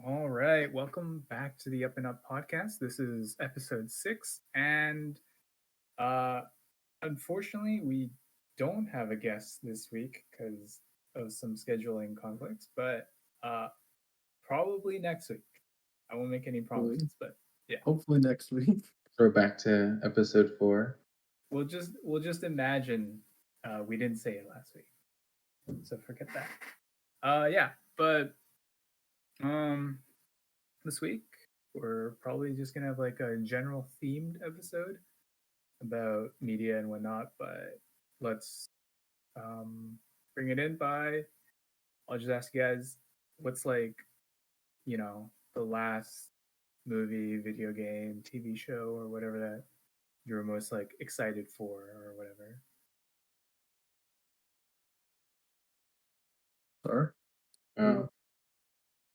All right, welcome back to the Up and Up podcast. This is episode 6, and uh, unfortunately, we don't have a guest this week because of some scheduling conflicts. But uh, probably next week. I won't make any Hopefully, promises, but yeah, hopefully next week. We're back to episode 4. we'll just imagine we didn't say it last week, so forget that. Yeah, but um, this week we're probably just gonna have like a general themed episode about media and whatnot, but let's um, bring it in by. I'll just ask you guys, what's like, the last movie, video game, TV show, or whatever that you were most like excited for, or whatever. Sorry, Uh,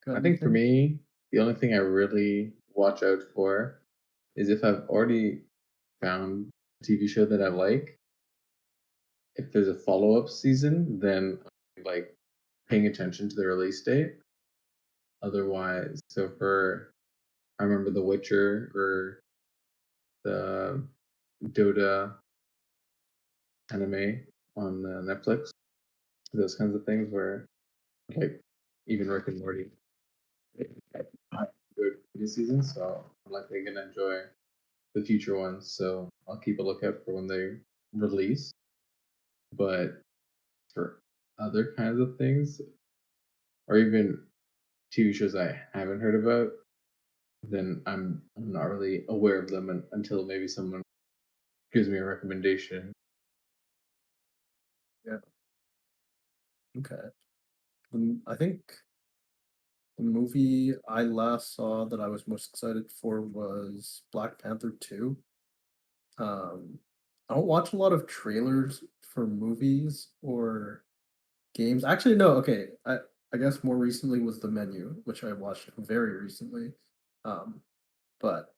got I think for anything? me, the only thing I really watch out for is if I've already found a TV show that I like. If there's a follow-up season, then I'm like paying attention to the release date. Otherwise, I remember The Witcher or the Dota anime on Netflix. Those kinds of things where like even Rick and Morty. I enjoyed previous seasons, so I'm likely gonna enjoy the future ones. So I'll keep a lookout for when they release. But for other kinds of things, or even TV shows I haven't heard about, then I'm not really aware of them until maybe someone gives me a recommendation. Yeah. Okay. I think the movie I last saw that I was most excited for was Black Panther 2. Um, I don't watch a lot of trailers for movies or games. Actually, no. Okay, I guess more recently was The Menu, which I watched very recently. Um, but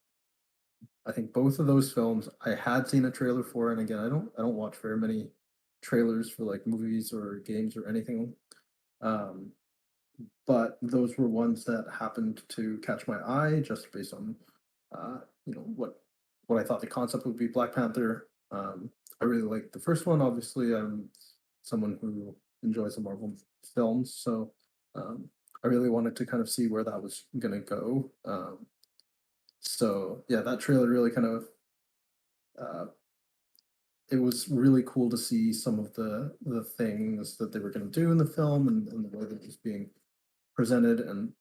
I think both of those films I had seen a trailer for, and again, I don't watch very many trailers for like movies or games or anything. Um, but those were ones that happened to catch my eye just based on what I thought the concept would be. Black Panther. I really liked the first one. Obviously, I'm someone who enjoys the Marvel films, so um, I really wanted to kind of see where that was gonna go. So yeah, that trailer really kind of uh, it was really cool to see some of the things that they were going to do in the film and the way that it was being presented and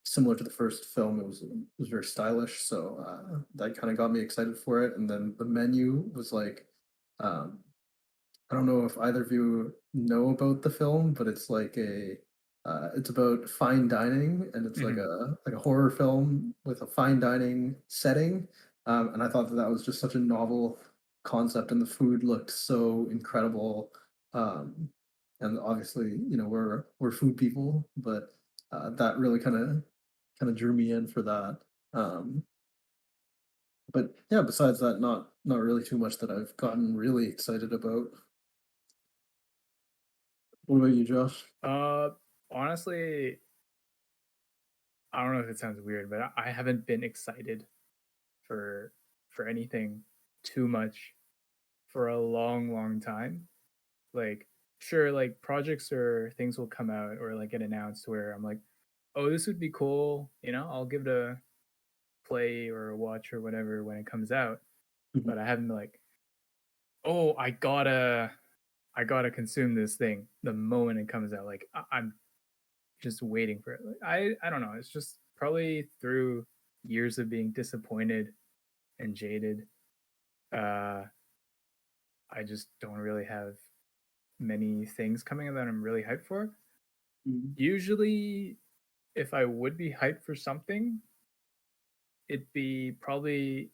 similar to the first film, it was very stylish. So that kind of got me excited for it. And then the menu was like, um, I don't know if either of you know about the film, but it's like it's about fine dining, and it's Mm-hmm. like a horror film with a fine dining setting. And I thought that that was just such a novel concept, and the food looked so incredible. Um, and obviously, we're food people, but that really kind of drew me in for that. Um, but yeah, besides that, not really too much that I've gotten really excited about. What about you, Josh? Uh, Honestly, I don't know if it sounds weird, but I haven't been excited for anything too much for a long, long time. Like, sure, like projects or things will come out or like get announced where I'm like, oh, this would be cool. I'll give it a play or a watch or whatever when it comes out. Mhm. But I haven't been like, oh, I gotta consume this thing the moment it comes out. Like I'm just waiting for it. Like, I don't know. It's just probably through years of being disappointed and jaded. Uh, I just don't really have many things coming out that I'm really hyped for. Mhm. Usually, if I would be hyped for something, it'd be probably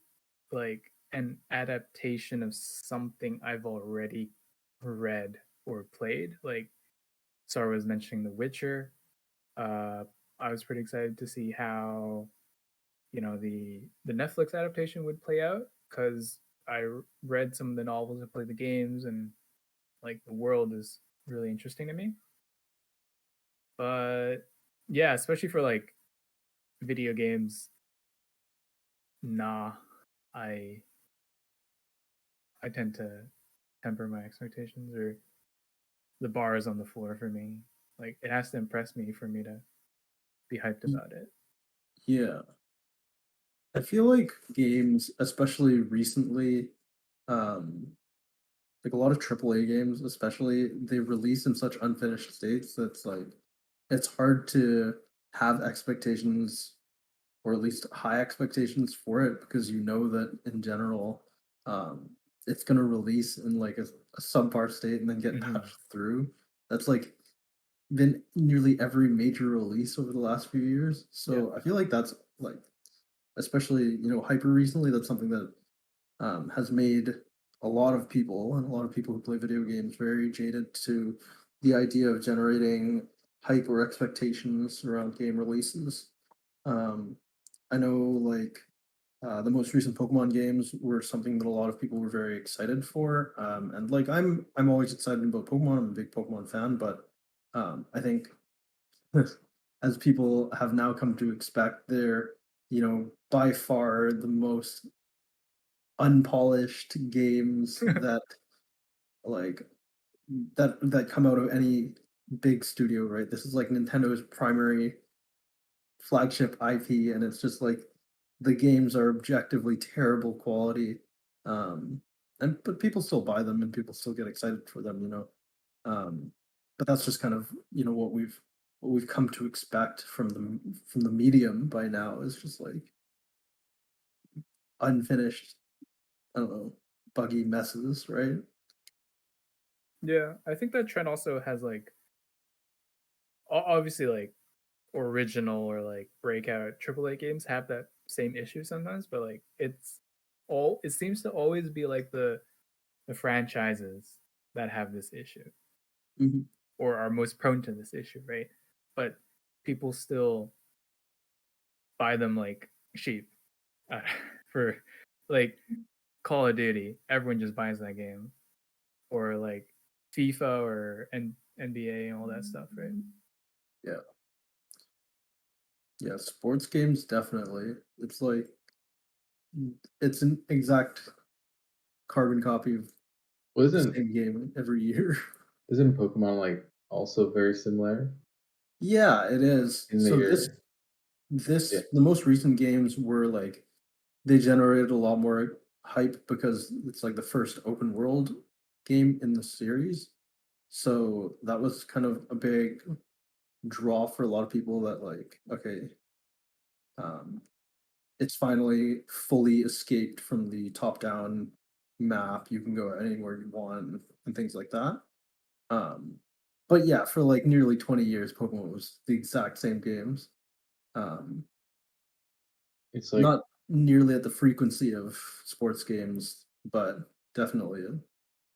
like an adaptation of something I've already read or played. Like Sarah was mentioning The Witcher. Uh, I was pretty excited to see how the Netflix adaptation would play out because read some of the novels and played the games, and like the world is really interesting to me. But yeah, especially for like video games, nah, I tend to temper my expectations, or the bar is on the floor for me. Like it has to impress me for me to be hyped Mm. about it. Yeah. I feel like games, especially recently, um, like a lot of AAA games, especially, they release in such unfinished states that's like it's hard to have expectations, or at least high expectations for it, because you know that in general, um, it's gonna release in like a subpar state and then get Mhm. patched through. That's like been nearly every major release over the last few years. So I feel like that's like, especially hyper recently, that's something that has made a lot of people, and a lot of people who play video games, very jaded to the idea of generating hype or expectations around game releases. Um, I know like the most recent Pokemon games were something that a lot of people were very excited for, and like I'm always excited about Pokemon. I'm a big Pokemon fan, but I think as people have now come to expect, they're by far the most unpolished games that like that come out of any big studio, right? This is like Nintendo's primary flagship IP, and it's just like the games are objectively terrible quality. Um, and but people still buy them and people still get excited for them. Um, but that's just kind of what we've come to expect from the medium by now, is just like unfinished, I don't know, buggy messes, right? Yeah, I think that trend also has like obviously like original or like breakout AAA games have that same issue sometimes, but like it seems to always be like the franchises that have this issue Mhm. or are most prone to this issue, right? But people still buy them like sheep. uh, for like Call of Duty. Everyone just buys that game, or like FIFA or NBA and all that stuff, right? Yeah. Yeah, sports games definitely. It's like it's an exact carbon copy of Well, the isn't same game every year. isn't Pokemon like also very similar Yeah, it is. in So this their yeah this the most recent games were like they generated a lot more hype because it's like the first open world game in the series. So that was kind of a big draw for a lot of people, that like, okay, um it's finally fully escaped from the top down map. You can go anywhere you want and things like that. Um, but yeah, for like nearly 20 years, Pokemon was the exact same games. Um, it's like Not nearly at the frequency of sports games, but definitely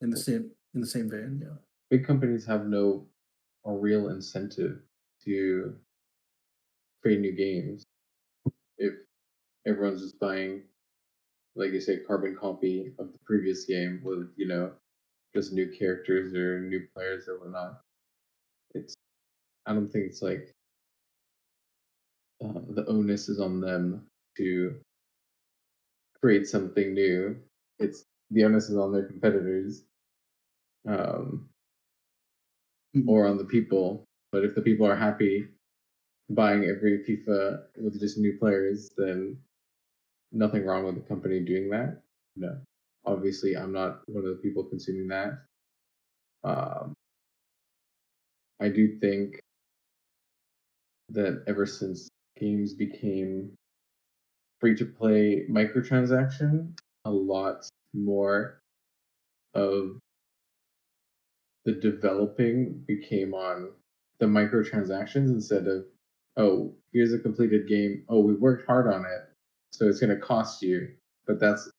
in the same vein. Yeah. big companies have no a real incentive to create new games if everyone's just buying, like you say, carbon copy of the previous game with just new characters or new players or whatnot. It's I don't think it's like the onus is on them to create something new. It's the onus is on their competitors, um, Mhm. or on the people. But if the people are happy buying every FIFA with just new players, then nothing wrong with the company doing that. No, obviously, I'm not one of the people consuming that. Um, I do think that ever since games became free to play microtransaction, a lot more of the developing became on the microtransactions instead of, oh, here's a completed game. Oh, we worked hard on it, so it's going to cost you. But that's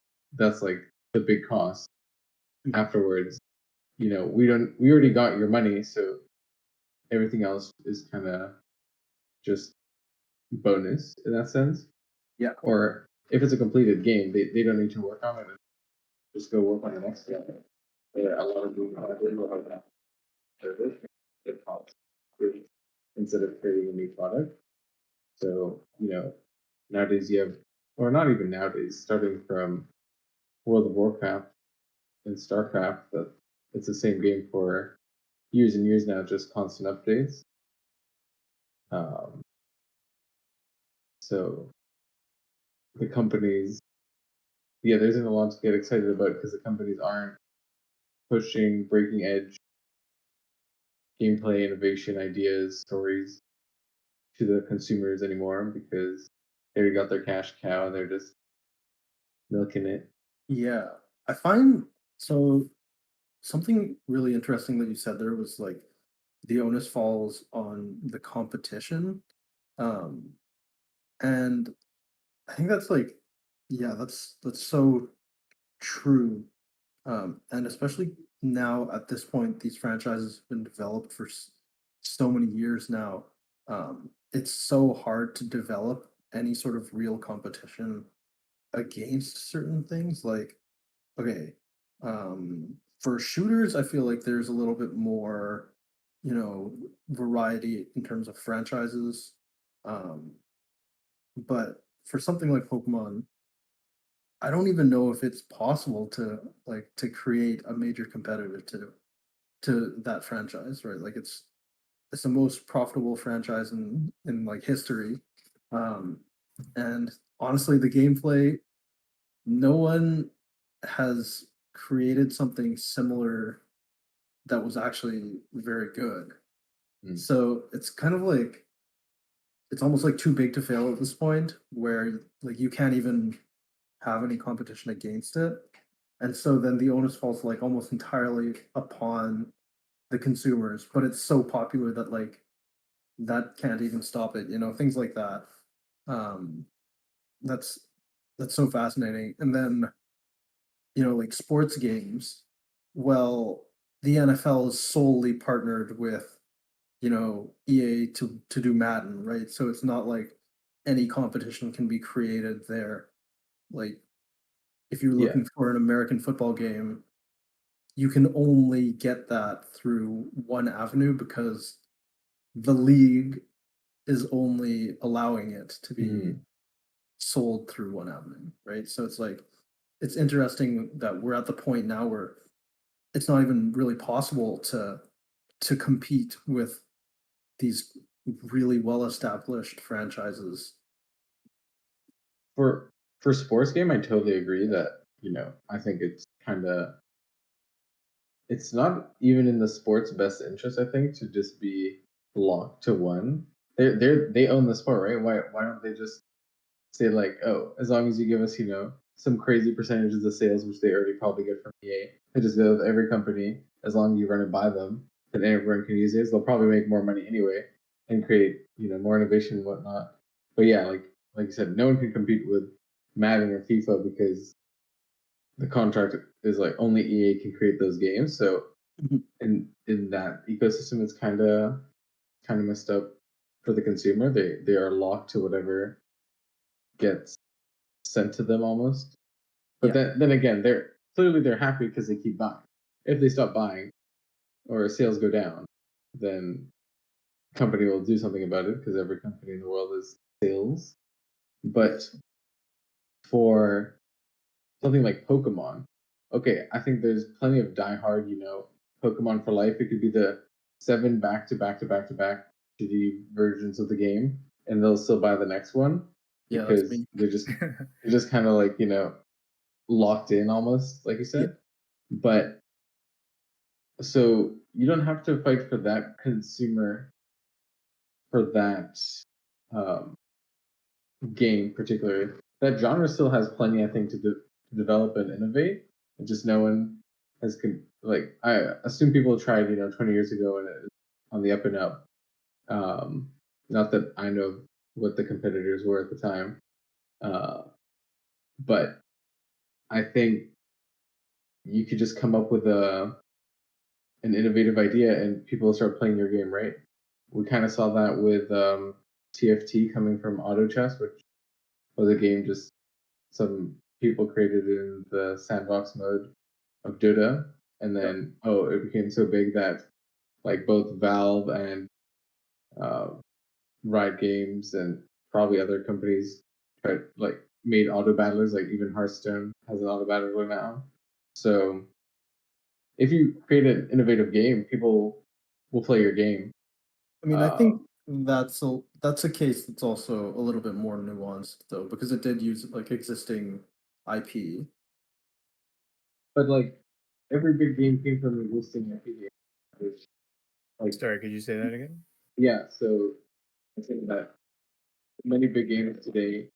like the big cost Mhm. afterwards. We already got your money, so everything else is kind of just bonus in that sense. Yeah. Or if it's a completed game, they don't need to work on it. Just go work on the next game. A lot of people have that service. It costs free instead of creating a new product. So nowadays you have, or not even nowadays, starting from World of Warcraft and StarCraft, that it's the same game for years and years now, just constant updates. Um, so the companies, yeah, there isn't a lot to get excited about because the companies aren't pushing breaking edge gameplay, innovation, ideas, stories to the consumers anymore because they already got their cash cow and they're just milking it. Yeah, I find so something really interesting that you said there was like the onus falls on the competition. Um, and I think that's like, yeah, that's so true. And especially now at this point, these franchises have been developed for so many years now. It's so hard to develop any sort of real competition against certain things. Like, okay, for shooters, I feel like there's a little bit more, variety in terms of franchises. Um, but for something like Pokemon, I don't even know if it's possible to to create a major competitor to that franchise, right? Like it's the most profitable franchise in like history. Um, and honestly, the gameplay, no one has created something similar that was actually very good. Mm. So it's kind of like it's almost like too big to fail at this point, where like you can't even have any competition against it. And so then the onus falls like almost entirely upon the consumers, but it's so popular that like that can't even stop it, things like that. Um that's that's so fascinating. And then, like sports games, well, the NFL is solely partnered with, EA to do Madden, right? So it's not like any competition can be created there. Like if you're Yeah. looking for an American football game, you can only get that through one avenue because the league is only allowing it to be Mhm. sold through one avenue, right? So it's like it's interesting that we're at the point now where it's not even really possible to compete with these really well established franchises. For sports game, I totally agree that, I think it's kind of, it's not even in the sport's best interest, I think, to just be locked to one. They own the sport, right? Why don't they just say like, oh, as long as you give us, some crazy percentages of sales, which they already probably get from EA, and just go with every company, as long as you run it by them, then everyone can use it. They'll probably make more money anyway and create, more innovation and whatnot. But yeah, like you said, no one can compete with Madden or FIFA because the contract is like only EA can create those games. So Mhm. in that ecosystem, it's kind of messed up for the consumer. They are locked to whatever gets sent to them almost. But Yeah. then again, they're happy because they keep buying. If they stop buying or sales go down, then company will do something about it because every company in the world is sales. But for something like Pokemon, okay, I think there's plenty of diehard, Pokemon for life. It could be the 7 back to back to back to back shitty versions of the game, and they'll still buy the next one Yeah, that's because me. they're just kind of like, locked in almost, like you Yeah. said. But so you don't have to fight for that consumer for that um, game particularly. That genre still has plenty, I think, to develop and innovate. And just no one has like I assume people tried, 20 years ago and it's on the up and up. Um, Not that I know what the competitors were at the time, uh, but I think you could just come up with an innovative idea and people will start playing your game, right? We kind of saw that with TFT coming from Auto Chess, which was a game just some people created in the sandbox mode of Dota, and Yeah. then it became so big that like both Valve and uh, Riot Games and probably other companies tried like made auto battlers, like even Hearthstone has an auto battler now. So if you create an innovative game, people will play your game. I mean, I think that's a case that's also a little bit more nuanced though, because it did use like existing IP. But like every big game came from an existing IP game. Which, like Sorry, could you say that again? yeah, so I think that many big games today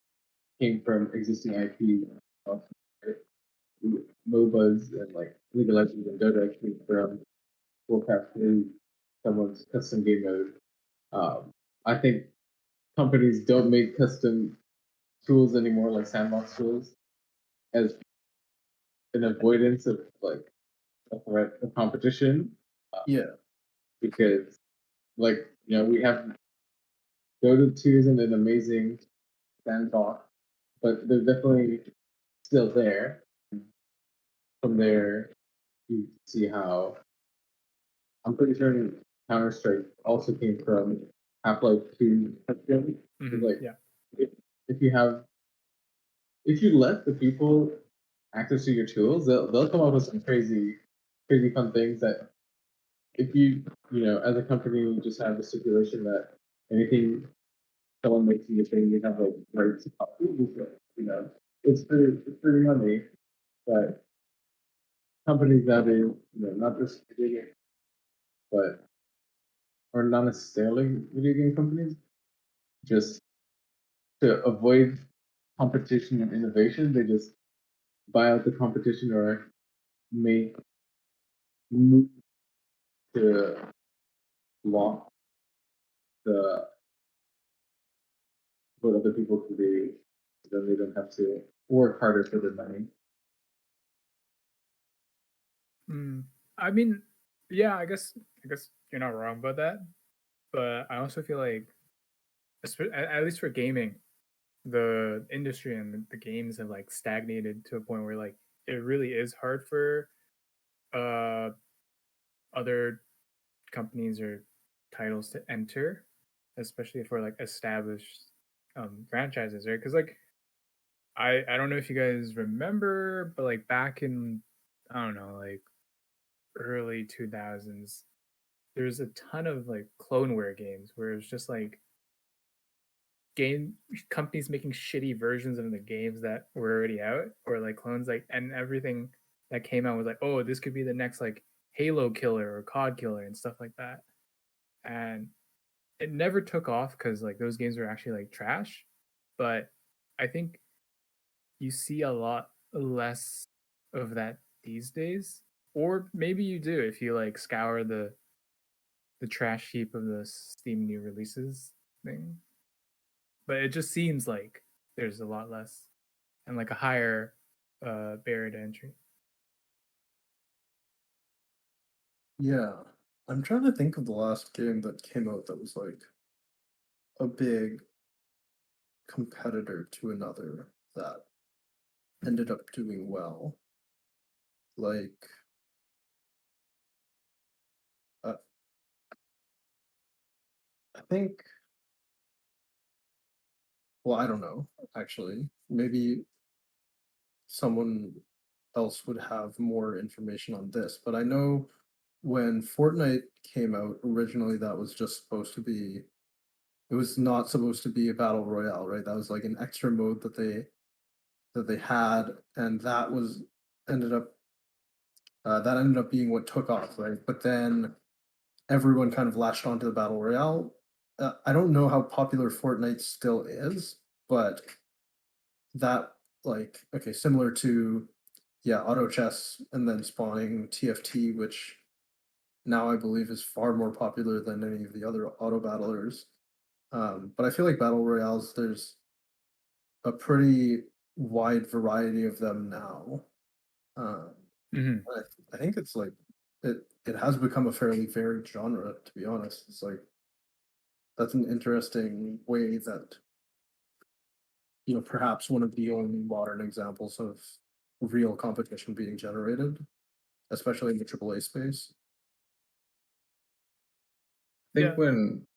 came from existing IP. MOBAs and like League of Legends and Dota came from Warcraft 3, someone's custom game mode. I think companies don't make custom tools anymore, like sandbox tools, as an avoidance of like a threat of competition. Yeah. Because like we have Dota 2 isn't an amazing sandbox, but they're definitely still there. From there, you see how I'm pretty sure Counter Strike also came from Half-Life 2 custom. Like Yeah. if you have if you let the people access to your tools, they'll come up with some crazy fun things that if you as a company you just have a stipulation that anything someone makes you thing you have like rights to copy, it's free money, but companies nowadays, not just video game, but or not necessarily video game companies, just to avoid competition and innovation, they just buy out the competition or make move to block the what other people can do, so then they don't have to work harder for their money. I mean, yeah, I guess you're not wrong about that, but I also feel like, at least for gaming, the industry and the games have like stagnated to a point where like it really is hard for uh other companies or titles to enter, especially for like established franchises, right? Because like I don't know if you guys remember, but like back in, I don't know, like early 2000s, there's a ton of like cloneware games where it's just like game companies making shitty versions of the games that were already out, or like clones, like, and everything that came out was like, oh, this could be the next like Halo killer or COD killer and stuff like that. And it never took off because like those games were actually like trash. But I think you see a lot less of that these days. Or maybe you do if you like scour the trash heap of the Steam new releases thing. But it just seems like there's a lot less and like a higher barrier to entry. Yeah. I'm trying to think of the last game that came out that was like a big competitor to another that ended up doing well. Like uh, I think, well, I don't know, actually. Maybe someone else would have more information on this, but I know when Fortnite came out originally, that was just supposed to be, it was not supposed to be a battle royale, right? That was like an extra mode that they had, and ended up that ended up being what took off, right? But then everyone kind of latched onto the battle royale. I don't know how popular Fortnite still is, but that, like, okay, similar to, yeah, auto chess and then spawning TFT, which now I believe is far more popular than any of the other auto battlers. But I feel like battle royales, there's a pretty wide variety of them now. Um, I think it's like it has become a fairly varied genre, to be honest. It's like that's an interesting way that, perhaps one of the only modern examples of real competition being generated, especially in the AAA space. I think Yeah. when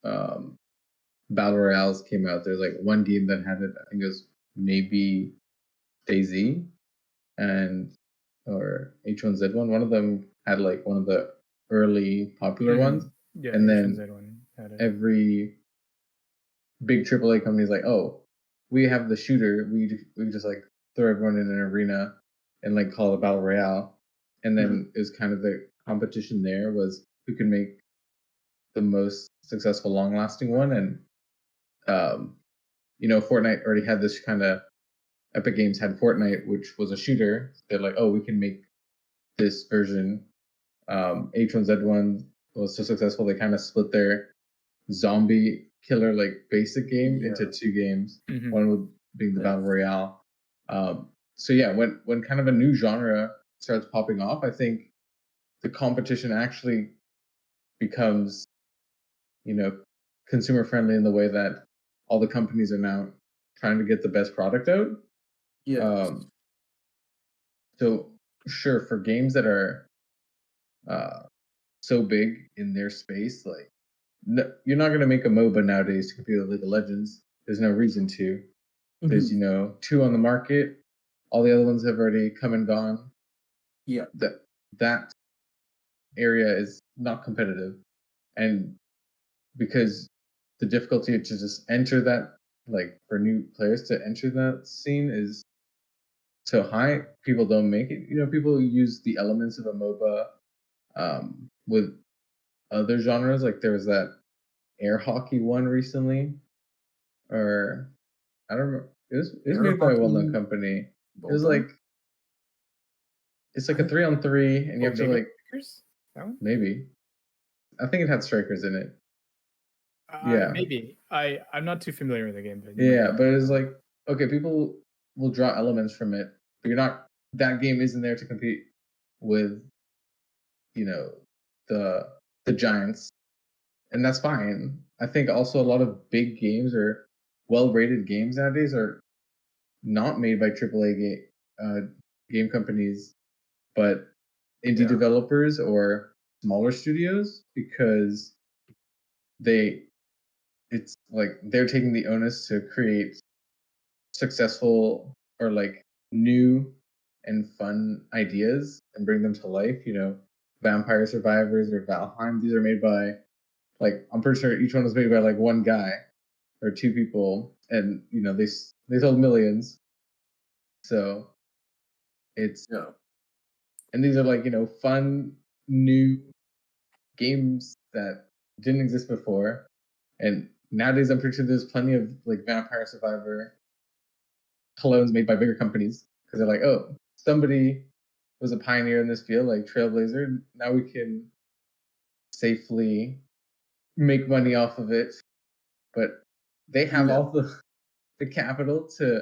um, battle royales came out, there's like one game that had it. I think it was maybe DayZ and or H1Z1. One of them had like one of the early popular ones, Yeah, and then H1Z1 had it. every big AAA company is like, oh, we have the shooter. We just like throw everyone in an arena and like call it a battle royale, and then it was kind of the competition there was who can make the most successful, long-lasting one, and Fortnite already had this kind of. Epic Games had Fortnite, which was a shooter. They're like, oh, we can make this version. H1Z1 was so successful they kind of split their zombie killer like basic game into two games. One would being the battle royale. So yeah, when kind of a new genre starts popping off, I think the competition actually becomes, consumer friendly in the way that all the companies are now trying to get the best product out. Yeah. So sure, for games that are so big in their space, like you're not going to make a MOBA nowadays to compete with League of Legends. There's no reason to. There's two on the market. All the other ones have already come and gone. Yeah. That area is not competitive, and because the difficulty to just enter that, like for new players to enter that scene is so high, people don't make it. People use the elements of a MOBA with other genres. Like there was that air hockey one recently, or I don't remember. It was made by a well-known company. It was like it's like a 3-on-3, and you have to like maybe. I think it had strikers in it. Yeah, maybe. I'm not too familiar with the game, but yeah, but it's like okay, people will draw elements from it, but you're not. That game isn't there to compete with, the giants, and that's fine. I think also a lot of big games or well-rated games nowadays are not made by AAA game companies, but indie developers or smaller studios, because it's like they're taking the onus to create successful or like new and fun ideas and bring them to life. Vampire Survivors or Valheim. These are made by like I'm pretty sure each one was made by like one guy or two people, and they sold millions. So it's and these are like fun new games that didn't exist before, and nowadays I'm pretty sure there's plenty of like Vampire Survivor clones made by bigger companies because they're like, oh, somebody was a pioneer in this field, like Trailblazer. Now we can safely make money off of it, but they have all the capital to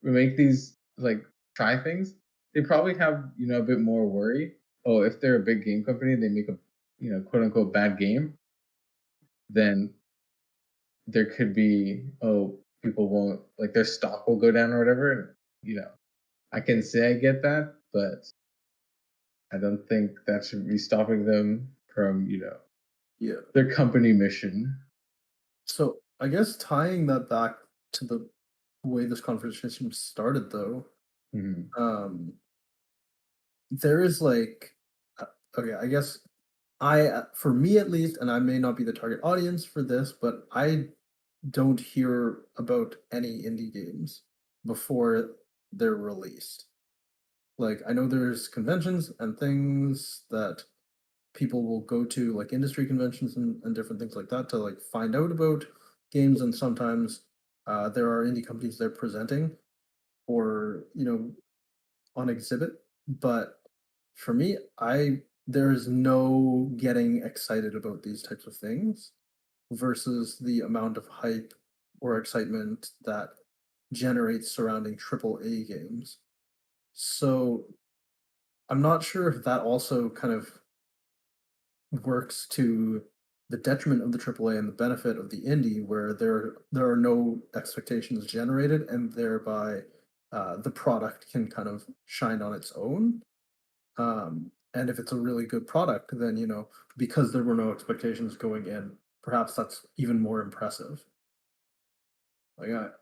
make these like try things. They probably have a bit more worry. Oh, if they're a big game company, they make a quote unquote bad game, then there could be people won't like their stock will go down or whatever. I can say I get that, but I don't think that should be stopping them from their company mission. So I guess tying that back to the way this conversation started, though, there is like, okay, I guess for me at least, and I may not be the target audience for this, but I don't hear about any indie games before they're released. Like, I know there's conventions and things that people will go to, like industry conventions and different things like that, to like find out about games, and sometimes there are indie companies they're presenting or on exhibit. But for me, there's no getting excited about these types of things versus the amount of hype or excitement that generates surrounding AAA games. So I'm not sure if that also kind of works to the detriment of the AAA and the benefit of the indie, where there are no expectations generated, and thereby the product can kind of shine on its own. And if it's a really good product, then because there were no expectations going in, perhaps that's even more impressive. Like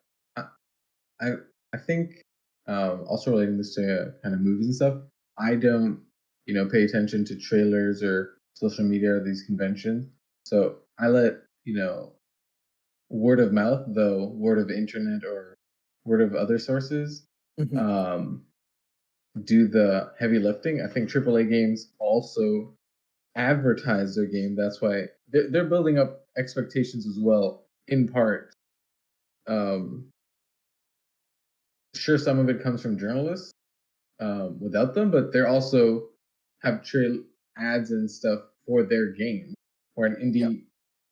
I I think also relating this to kind of movies and stuff. I don't pay attention to trailers or social media or these conventions. So I let word of mouth, though word of internet or word of other sources, Mhm. do the heavy lifting. I think AAA games also advertise their game. That's why they're building up expectations as well, in part. Um, sure, some of it comes from journalists without them, but they're also have trail ads and stuff for their game, where an Yeah. indie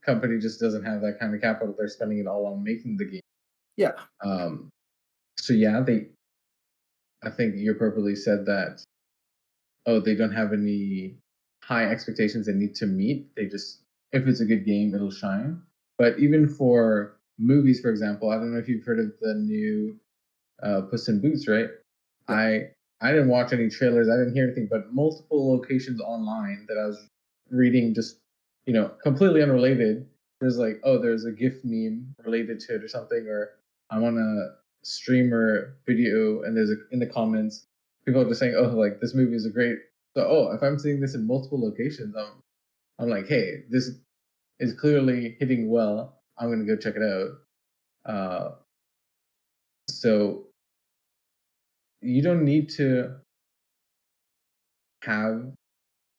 company just doesn't have that kind of capital. They're spending it all on making the game. Yeah. Um, so yeah, I think you appropriately said that. Oh, they don't have any high expectations they need to meet. They just, if it's a good game, it'll shine. But even for movies, for example, I don't know if you've heard of the new Puss in Boots, right? Yeah. I didn't watch any trailers. I didn't hear anything, but multiple locations online that I was reading, just completely unrelated. There's like, oh, there's a GIF meme related to it or something, or I'm on a streamer video, and there's in the comments, people are just saying, oh, like this movie is a great. So, oh, if I'm seeing this in multiple locations, I'm like, hey, this is clearly hitting well. I'm gonna go check it out. So you don't need to have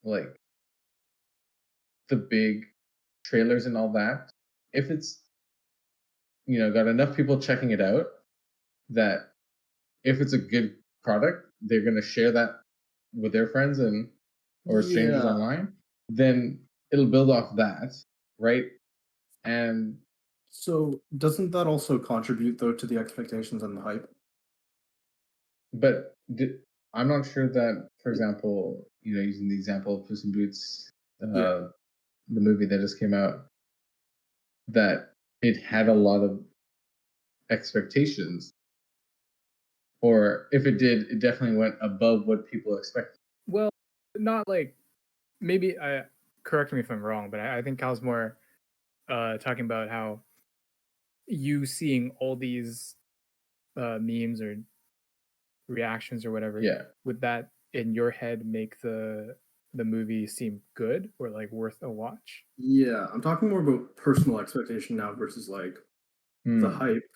like the big trailers and all that. If it's got enough people checking it out, that if it's a good product, they're gonna share that with their friends and or strangers Yeah. online, then it'll build off that, right? And So doesn't that also contribute though to the expectations and the hype? but I'm not sure that, for example, using the example of Puss in Boots, Yeah. the movie that just came out, that it had a lot of expectations, or if it did, it definitely went above what people expected. Well, not like maybe. Correct me if I'm wrong, but I think Cal's more talking about how you seeing all these memes or reactions or whatever, Yeah. would that in your head make the movie seem good or like worth a watch? Yeah, I'm talking more about personal expectation now versus like the Hmm. hype,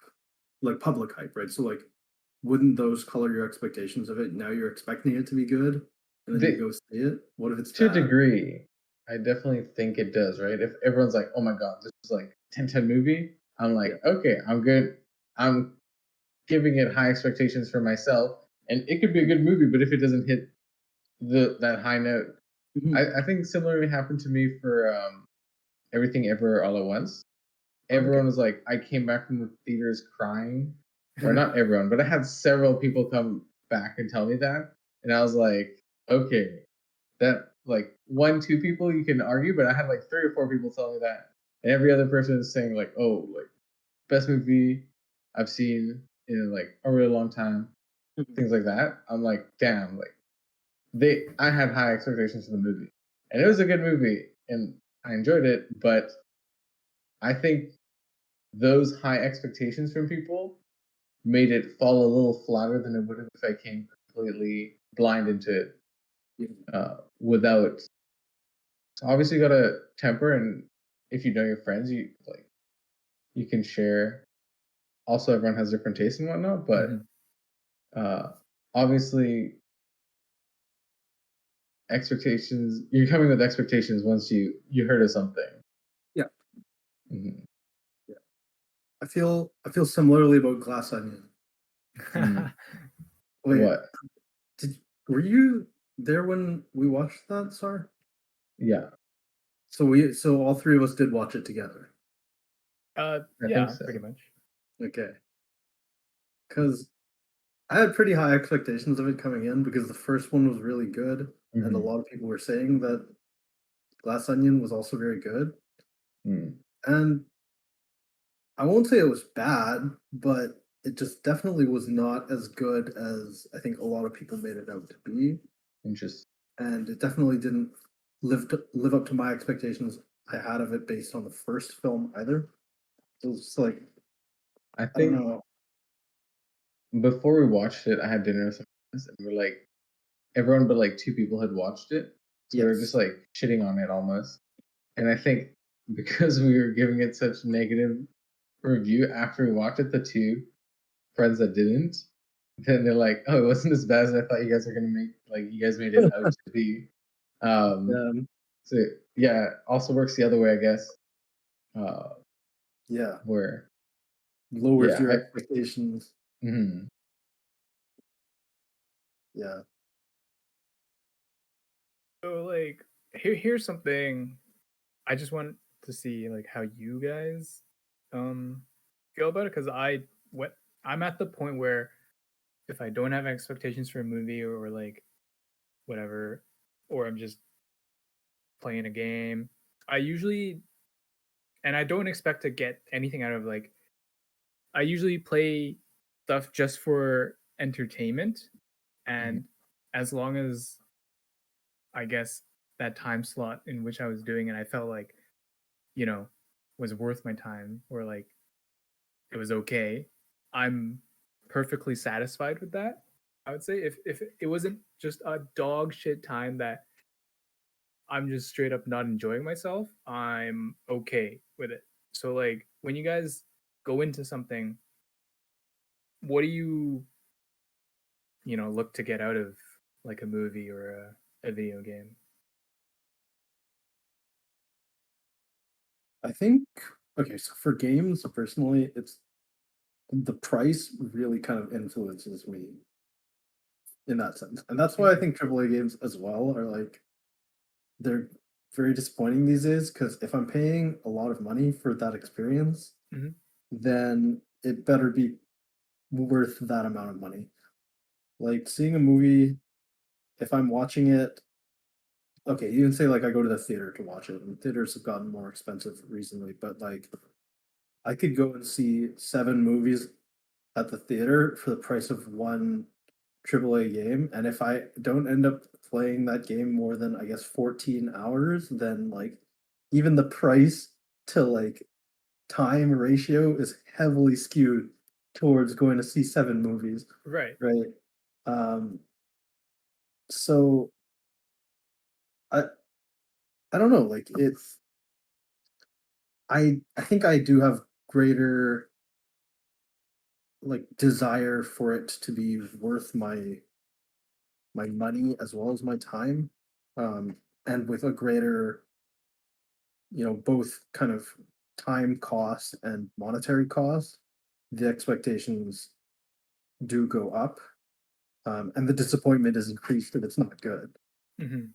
like public hype, right? So like, wouldn't those color your expectations of it? Now you're expecting it to be good, and then you They, go see it. What if it's to a bad? degree, I definitely think it does, right? If everyone's like, oh my God, this is like 10/10 movie, I'm Yeah. like, okay, I'm good. I'm giving it high expectations for myself. And it could be a good movie, but if it doesn't hit that high note, Mhm. I think similarly happened to me for Everything Ever All at Once. Okay. Everyone was like, I came back from the theaters crying, or not everyone, but I had several people come back and tell me that, and I was like, okay, that like 1, 2 people you can argue, but I had like 3 or 4 people tell me that, and every other person is saying like, oh, like best movie I've seen in like a really long time, Mhm. things like that. I'm like, damn, like I had high expectations for the movie, and it was a good movie, and I enjoyed it, but I think those high expectations from people made it fall a little flatter than it would have if I came completely blind into it Yeah. without. So obviously, you gotta temper, and if you know your friends, you can share. Also, everyone has different tastes and whatnot, but Mhm. uh, obviously, expectations. You're coming with expectations once you heard of something. Yeah. Mhm. Yeah. I feel similarly about Glass Onion. Mm. Wait, What? did were you there when we watched that, Sar? Yeah, So all three of us did watch it together. I think Yeah, so. pretty much. Okay. Because I had pretty high expectations of it coming in because the first one was really good, and a Hmm. lot of people were saying that Glass Onion was also very good. Mm. And I won't say it was bad, but it just definitely was not as good as I think a lot of people made it out to be. Interesting. And it definitely didn't live up to my expectations I had of it based on the first film either. It was just like I I don't think know. before we watched it, I had dinner with some friends, and we're like, everyone but like two people had watched it, so we were just Yes. like shitting on it almost. And I think because we were giving it such negative review after we watched it, the two friends that didn't, then they're like, "Oh, it wasn't as bad as I thought you guys were gonna make. Like, you guys made it out to be." Um, Um, so yeah, also works the other way, I guess. Uh, yeah. where Lowers yeah, your expectations. mhm. Yeah. So like here's something I just want to see like how you guys um feel about it, because I'm at the point where if I don't have expectations for a movie or like whatever, or I'm just playing a game, I usually, and I don't expect to get anything out of like, I usually play stuff just for entertainment, Mhm. and as long as I guess that time slot in which I was doing it, I felt like, you know, was worth my time, or like it was okay, I'm perfectly satisfied with that. I would say if it wasn't just a dog shit time that I'm just straight up not enjoying myself, I'm okay with it. So like when you guys go into something, what do you look to get out of like a movie or a video game? I think okay, so for games, personally, it's the price really kind of influences me in that sense. And that's why I Okay. think AAA games as well are like they're very disappointing these days because if I'm paying a lot of money for that experience, Mhm. then it better be worth that amount of money. Like seeing a movie, if I'm watching it, okay, you can say like I go to the theater to watch it, and theaters have gotten more expensive recently, but like I could go and see 7 movies at the theater for the price of one AAA game. And if I don't end up playing that game more than I guess 14 hours, then like even the price to like time ratio is heavily skewed towards going to see 7 movies, Right. right? Um, so I I don't know, like it's I think I do have greater like desire for it to be worth my money as well as my time, and with a greater, both kind of time cost and monetary cost, the expectations do go up, and the disappointment is increased if it's not good. Hmm.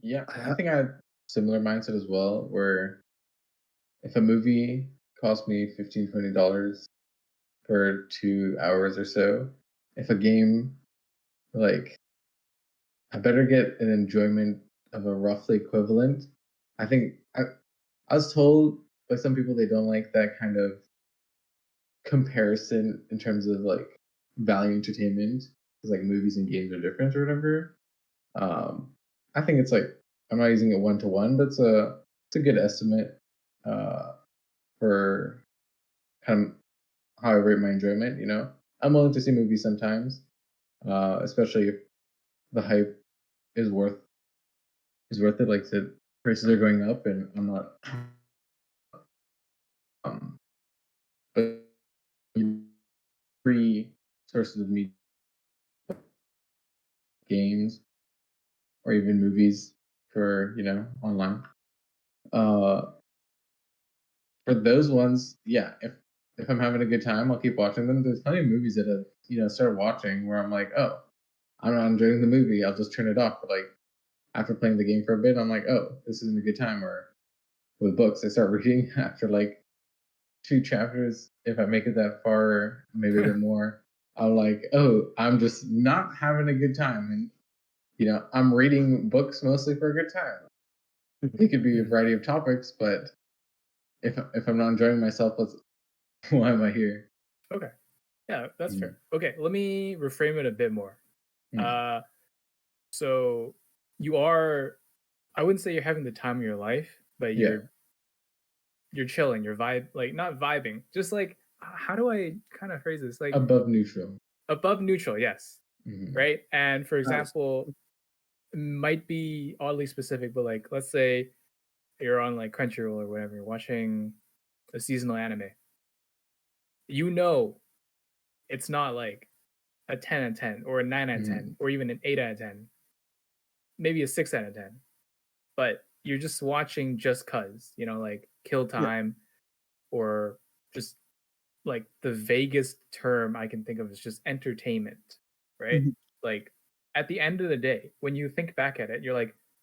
Yeah, I I ha- think I have similar mindset as well. Where if a movie cost me $15-$20 for 2 hours or so, if a game like I better get an enjoyment of a roughly equivalent. I think I was told by some people they don't like that kind of comparison in terms of like value entertainment because like movies and games are different or whatever. Um, I think it's like I'm not using it one to one, but it's a good estimate uh, for kind of how I rate my enjoyment. I'm willing to see movies sometimes, especially if the hype is worth it. Like the prices are going up, and I'm not. But free sources of media, games, or even movies for online. Uh, for those ones, yeah, if I'm having a good time, I'll keep watching them. There's plenty of movies that I've started watching where I'm like, oh, I'm not enjoying the movie. I'll just turn it off. But like after playing the game for a bit, I'm like, oh, this isn't a good time. Or with books, I start reading after like 2 chapters. If I make it that far, maybe a bit more, I'm like, oh, I'm just not having a good time. And I'm reading books mostly for a good time. It could be a variety of topics, but if I'm not enjoying myself, why am I here? Okay. Yeah, that's Mm, fair. Okay, let me reframe it a bit more. mm, Uh, so you are, I wouldn't say you're having the time of your life, but yeah. you're chilling, you're like not vibing, just like how do I kind of phrase this? Like Above neutral. above neutral, yes. Mhm. Right. And for Nice. example, might be oddly specific, but like let's say you're on like Crunchyroll or whatever, watching a seasonal anime. You know it's not like a 10 out of 10 or a 9 out of 10 or even an 8 out of 10, maybe a 6 out of 10. But you're just watching just cuz, like kill Yeah. time or just like the vaguest term I can think of is just entertainment, right? Mhm. Like at the end of the day, when you think back at it, you're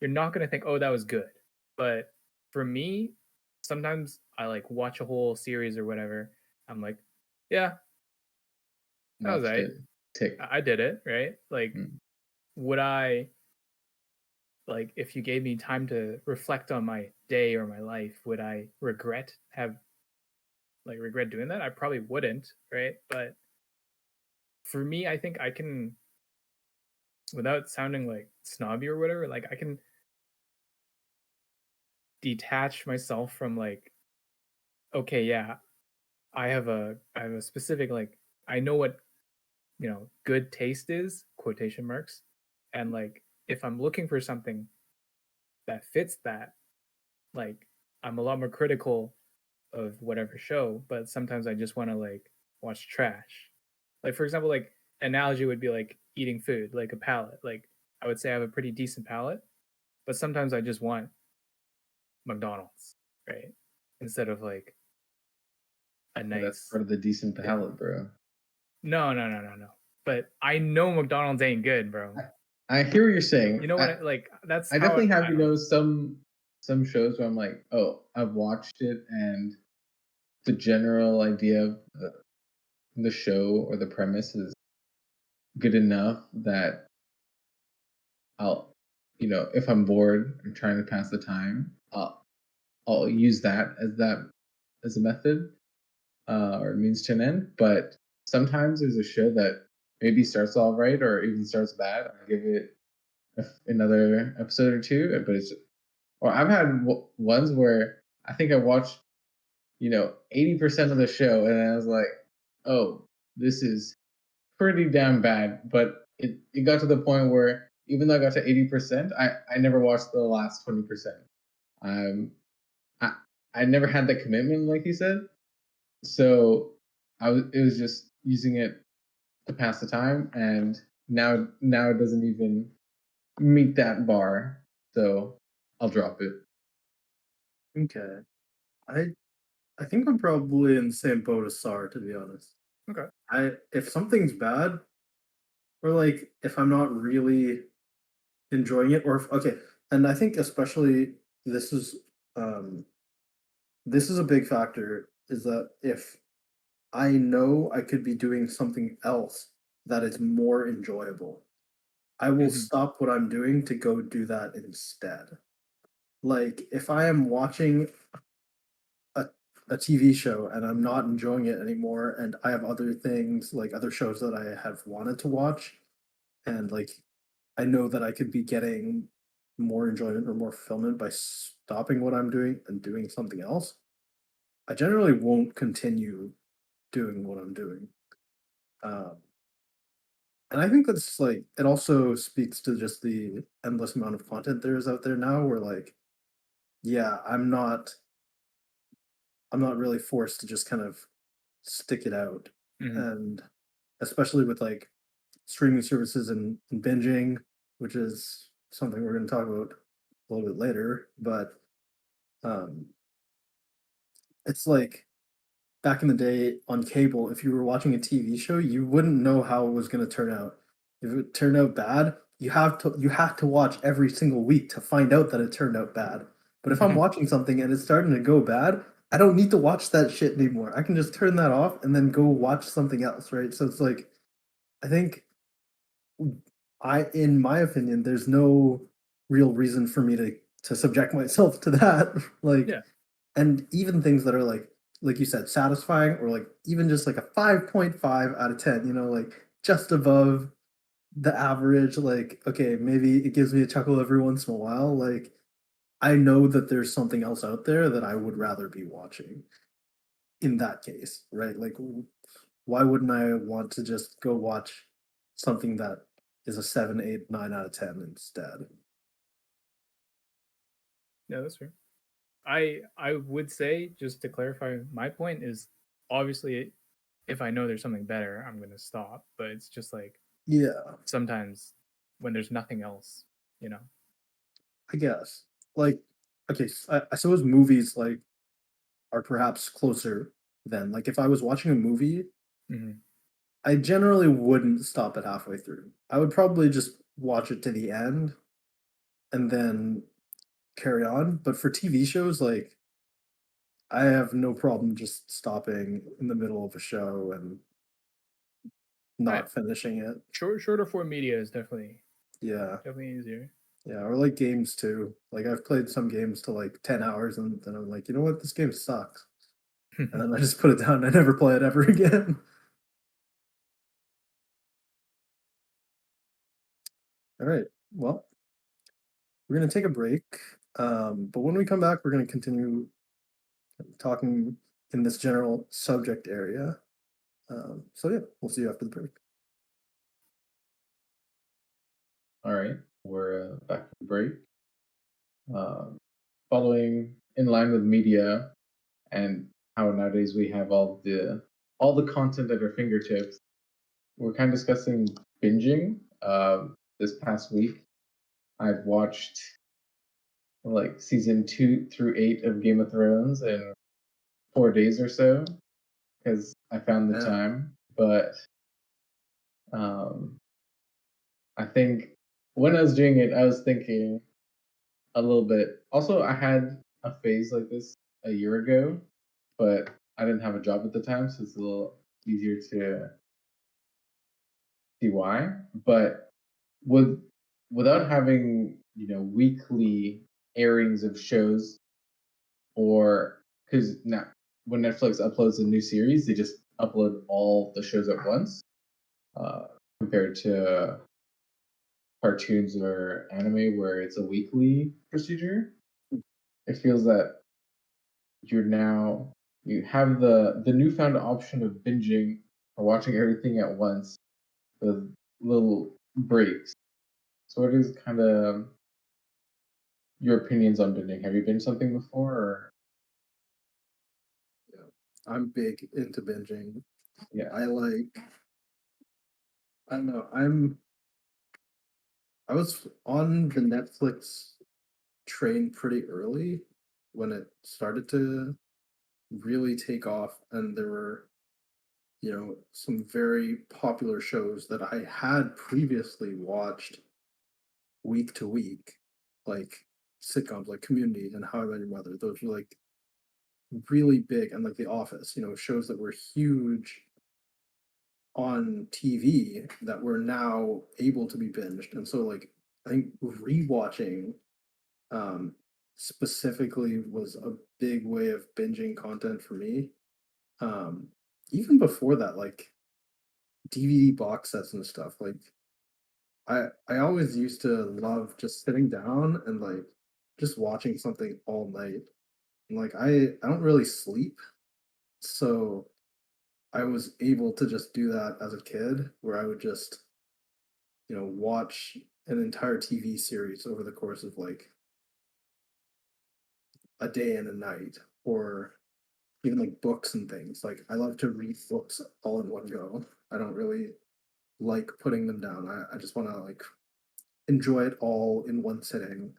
not going to think, "Oh, that was good." But for me, sometimes I like watch a whole series or whatever. I'm like, "Yeah, that was Watched right. it. Tick. I did it, right?" Like Mm. would I like if you gave me time to reflect on my day or my life, would I regret doing that? I probably wouldn't, right? But for me, I think I can, without sounding like snobby or whatever, like I can detach myself from like, okay, yeah, I have a specific like I know what good taste is, quotation marks, and like if I'm looking for something that fits that, like I'm a lot more critical of whatever show, but sometimes I just want to like watch trash. Like for example, like analogy would be like eating food, like a palate. Like I would say I have a pretty decent palate, but sometimes I just want McDonald's, right? Instead of like a Well, that's nice part of the decent palate, bro. no. But I know McDonald's ain't good, bro. I hear what you're saying. You know what? Like that's I how definitely have, I don't. some shows where I'm like, oh, I've watched it and the general idea of the show or the premise is good enough that I'll, if I'm bored and trying to pass the time, I'll use that as a method or means to an end. But sometimes there's a show that maybe starts all right or even starts bad. I give it another episode or two, but or I've had ones where I think I watched 80% of the show, and I was like, oh, this is pretty damn bad. But it got to the point where even though I got to 80%, I never watched the last 20%. Um, I I never had the commitment, like you said. So it was just using it to pass the time, and now it doesn't even meet that bar. So I'll drop it. Okay. I think I'm probably in the same boat as Sar, to be honest. Okay. If something's bad, or like if I'm not really enjoying it, or okay, and I think especially this is um this is a big factor, is that if I know I could be doing something else that is more enjoyable, I will Mhm. stop what I'm doing to go do that instead. Like if I am watching a a TV show and I'm not enjoying it anymore, and I have other things, like other shows that I have wanted to watch, and like I know that I could be getting more enjoyment or more fulfillment by stopping what I'm doing and doing something else, I generally won't continue doing what I'm doing. Um, and I think that's like it also speaks to just the endless amount of content there is out there now where like, yeah, I'm not really forced to just kind of stick it out. Mhm. And especially with like streaming services and binging, which is something we're going to talk about a little bit later. But um, it's like back in the day on cable, if you were watching a TV show, you wouldn't know how it was going to turn out. If it turned out bad, you have to watch every single week to find out that it turned out bad. But if I'm Mhm. watching something and it's starting to go bad, I don't need to watch that shit anymore. I can just turn that off and then go watch something else, right? So it's like I think in my opinion, there's no real reason for me to subject myself to that. Like, Yeah. and even things that are like you said, satisfying, or like even just like a 5.5 out of 10, like just above the average. Like, okay, maybe it gives me a chuckle every once in a while. Like, I know that there's something else out there that I would rather be watching in that case, right? Like, why wouldn't I want to just go watch something that is a 7, 8, 9 out of 10 instead? No, that's fair. I would say, just to clarify, my point is obviously if I know there's something better, I'm gonna stop. But it's just like Yeah, sometimes when there's nothing else, you know. I guess. Like, okay, I suppose movies like are perhaps closer then. Like, if I was watching a movie, Mhm. I generally wouldn't stop it halfway through. I would probably just watch it to the end and then carry on. But for TV shows, like, I have no problem just stopping in the middle of a show and Right. not finishing it. Shorter form media is Yeah. definitely easier. Yeah, or like games too. Like I've played some games to like 10 hours and then I'm like, you know what, this game sucks. And then I just put it down and I never play it ever again. All right. Well, we're gonna take a break. But when we come back, we're gonna continue talking in this general subject area. So yeah, we'll see you after the break. All right, we're back from break. Following in line with media and how nowadays we have all the content at our fingertips, we're kind of discussing binging. This past week, I've watched like season 2 through 8 of Game of Thrones in 4 days or so because I found the Yeah. time. But um, I think when I was doing it, I was thinking a little bit. Also, I had a phase like this a year ago, but I didn't have a job at the time, so it's a little easier to see why. But with without having weekly airings of shows, or because now when Netflix uploads a new series, they just upload all the shows at once, uh, compared to cartoons or anime where it's a weekly procedure. It feels that you have the newfound option of binging or watching everything at once with little breaks. So what is kind of your opinions on binging? Have you binged something before? Or Yeah. I'm big into binging. yeah, I don't know, I was on the Netflix train pretty early when it started to really take off and there were some very popular shows that I had previously watched week to week, like sitcoms like Community and How I Met Your Mother. Those were like really big, and like The Office, shows that were huge on TV that were now able to be binged. And so like I think rewatching um specifically was a big way of binging content for me. Um Even before that, like DVD box sets and stuff, like I always used to love just sitting down and like just watching something all night. And like I don't really sleep, so I was able to just do that as a kid where I would just, watch an entire TV series over the course of like a day and a night, or even like books and things. Like I love to read books all in one go. I don't really like putting them down. I just want to like enjoy it all in one sitting,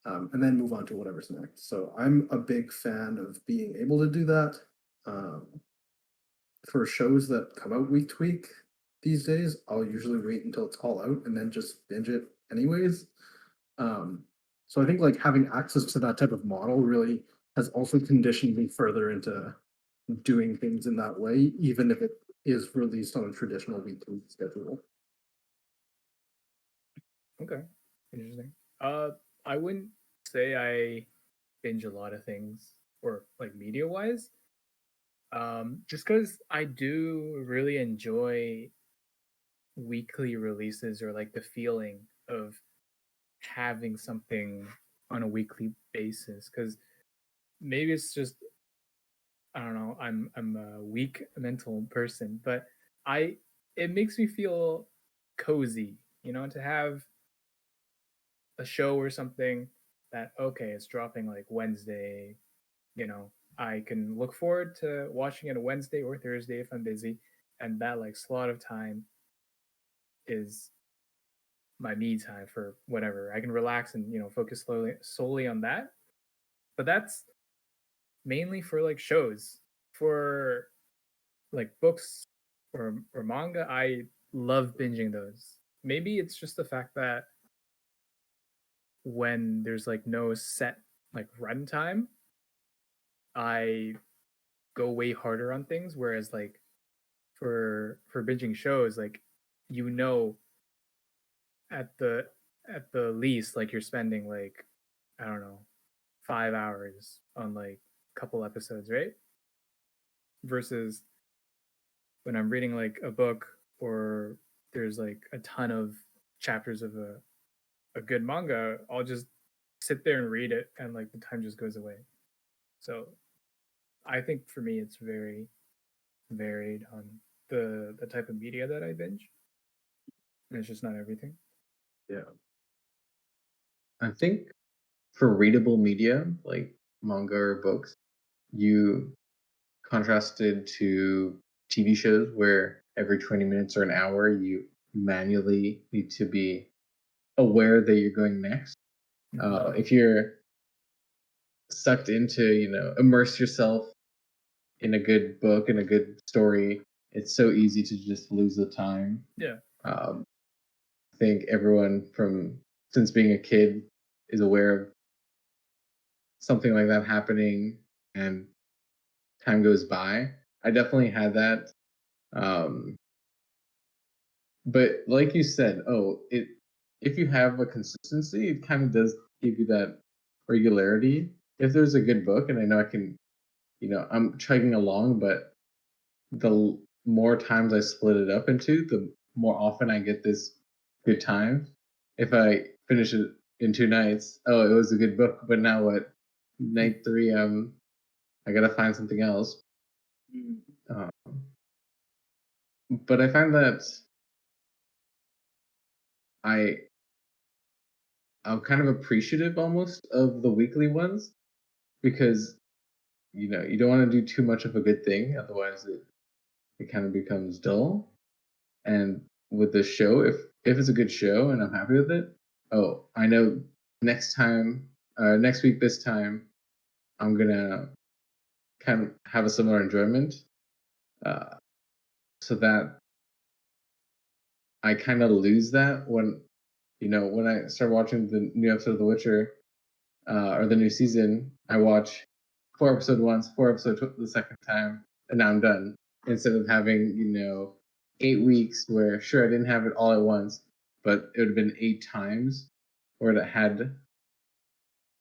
and then move on to whatever's next. So I'm a big fan of being able to do that. Um, for shows that come out week to week these days, I'll usually wait until it's all out and then just binge it anyways. Um, so I think like having access to that type of model really has also conditioned me further into doing things in that way, even if it is released on a traditional week to week schedule. Okay, interesting. I wouldn't say I binge a lot of things or like media wise. Just because I do really enjoy weekly releases or like the feeling of having something on a weekly basis, because maybe it's just, I don't know, I'm a weak mental person, but it makes me feel cozy, to have a show or something that, okay, it's dropping like Wednesday, I can look forward to watching it a Wednesday or Thursday if I'm busy, and that like slot of time is my me time for whatever. I can relax and focus solely on that. But that's mainly for like shows. For like books or manga, I love binging those. Maybe it's just the fact that when there's like no set like runtime, I go way harder on things. Whereas like for binging shows, like you know at the least like you're spending like, I don't know, 5 hours on like a couple episodes, right? Versus when I'm reading like a book, or there's like a ton of chapters of a good manga, I'll just sit there and read it, and like the time just goes away. So I think for me it's very varied on the type of media that I binge. And it's just not everything. Yeah. I think for readable media like manga or books, you contrasted to TV shows where every 20 minutes or an hour you manually need to be aware that you're going next. If you're sucked into, immerse yourself in a good book and a good story, it's so easy to just lose the time. Yeah. I think everyone since being a kid is aware of something like that happening, and time goes by. I definitely had that. But like you said, if you have a consistency, it kind of does give you that regularity. If there's a good book, and I know I can, I'm chugging along, but the more times I split it up into, the more often I get this good time. If I finish it in 2 nights, oh, it was a good book, but now what? Night 3, I gotta find something else. Um, but I find that I I'm kind of appreciative almost of the weekly ones, because you don't want to do too much of a good thing, otherwise it kind of becomes dull. And with this show, if it's a good show and I'm happy with it, oh, I know next week this time I'm gonna kind of have a similar enjoyment, so that I kind of lose that when I start watching the new episode of The Witcher, or the new season. I watch 4 episodes once, 4 episodes the second time, and now I'm done. Instead of having 8 weeks where, sure, I didn't have it all at once, but it would have been 8 times where it had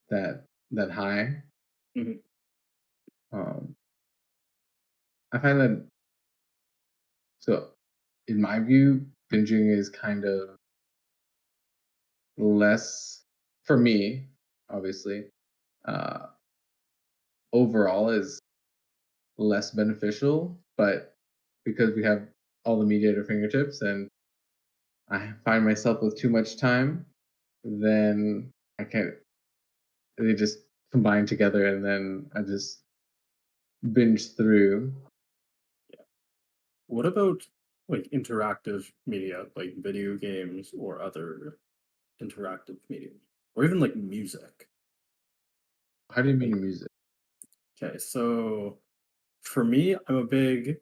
that high. Mhm. I find that, so in my view, binging is kind of less, for me, obviously, uh, overall is less beneficial, but because we have all the media at our fingertips and I find myself with too much time, then I can't. They just combine together, and then I just binge through. What about like interactive media, like video games or other interactive media, or even like music? How do you mean music? Okay, so for me, I'm a big,